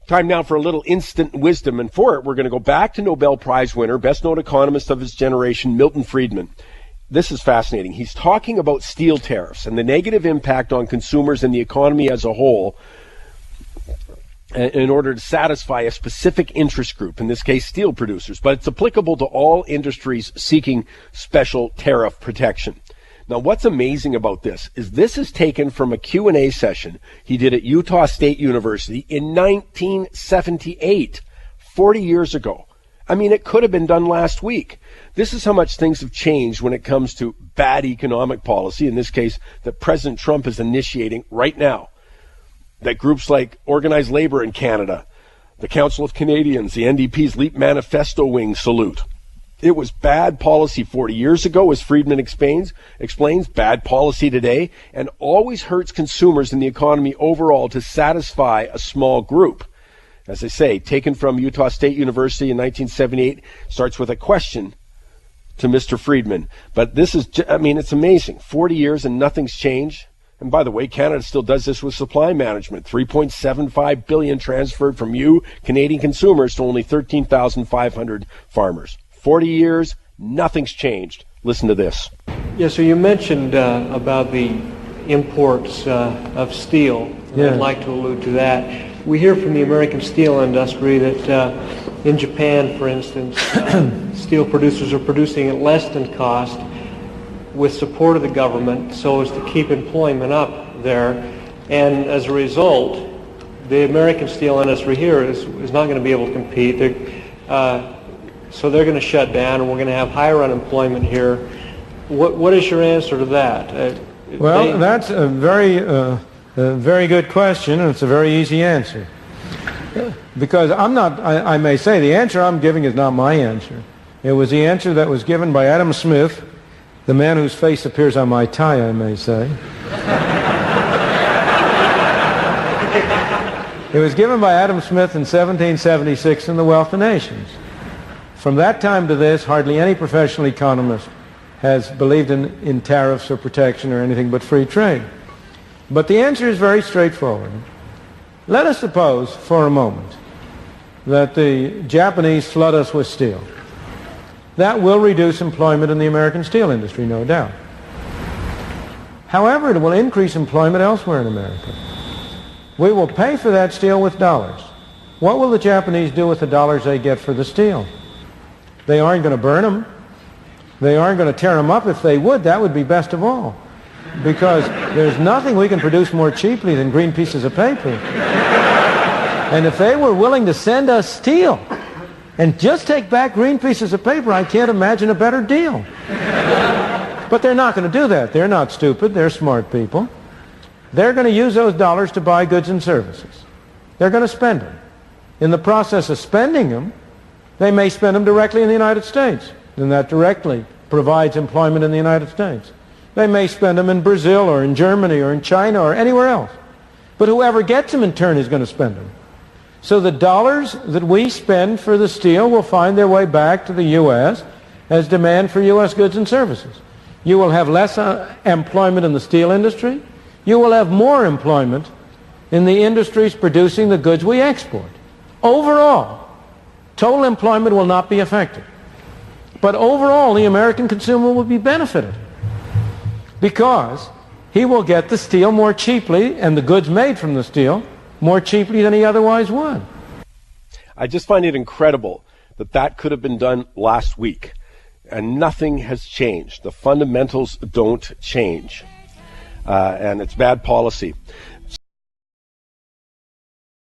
Time now for a little instant wisdom, and for it, we're going to go back to Nobel Prize winner, best-known economist of his generation, Milton Friedman. This is fascinating. He's talking about steel tariffs and the negative impact on consumers and the economy as a whole in order to satisfy a specific interest group, in this case, steel producers. But it's applicable to all industries seeking special tariff protection. Now, what's amazing about this is taken from a Q&A session he did at Utah State University in 1978, 40 years ago. I mean, it could have been done last week. This is how much things have changed when it comes to bad economic policy, in this case, that President Trump is initiating right now. That groups like Organized Labor in Canada, the Council of Canadians, the NDP's Leap Manifesto wing salute. It was bad policy 40 years ago, as Friedman explains, bad policy today, and always hurts consumers and the economy overall to satisfy a small group. As I say, taken from Utah State University in 1978, starts with a question to Mr. Friedman. But this is, it's amazing. 40 years and nothing's changed. And by the way, Canada still does this with supply management. $3.75 billion transferred from you, Canadian consumers, to only 13,500 farmers. 40 years, nothing's changed. Listen to this. Yeah, so you mentioned about the imports of steel. Yeah. I'd like to allude to that. We hear from the American steel industry that in Japan, for instance, steel producers are producing at less than cost with support of the government so as to keep employment up there. And as a result, the American steel industry here is not going to be able to compete. So they're going to shut down, and we're going to have higher unemployment here. What is your answer to that? Well, that's a very good question, and it's a very easy answer. Because I may say, the answer I'm giving is not my answer. It was the answer that was given by Adam Smith, the man whose face appears on my tie, I may say. It was given by Adam Smith in 1776 in The Wealth of Nations. From that time to this, hardly any professional economist has believed in tariffs or protection or anything but free trade. But the answer is very straightforward. Let us suppose for a moment that the Japanese flood us with steel. That will reduce employment in the American steel industry, no doubt. However, it will increase employment elsewhere in America. We will pay for that steel with dollars. What will the Japanese do with the dollars they get for the steel? They aren't going to burn them. They aren't going to tear them up. If they would, that would be best of all. Because there's nothing we can produce more cheaply than green pieces of paper. And if they were willing to send us steel and just take back green pieces of paper, I can't imagine a better deal. But they're not going to do that. They're not stupid. They're smart people. They're going to use those dollars to buy goods and services. They're going to spend them. In the process of spending them, they may spend them directly in the United States, and that directly provides employment in the United States. They may spend them in Brazil or in Germany or in China or anywhere else. But whoever gets them in turn is going to spend them. So the dollars that we spend for the steel will find their way back to the U.S. as demand for U.S. goods and services. You will have less employment in the steel industry. You will have more employment in the industries producing the goods we export. Overall, total employment will not be affected. But overall, the American consumer will be benefited because he will get the steel more cheaply and the goods made from the steel more cheaply than he otherwise would. I just find it incredible that could have been done last week, and nothing has changed. The fundamentals don't change, and it's bad policy.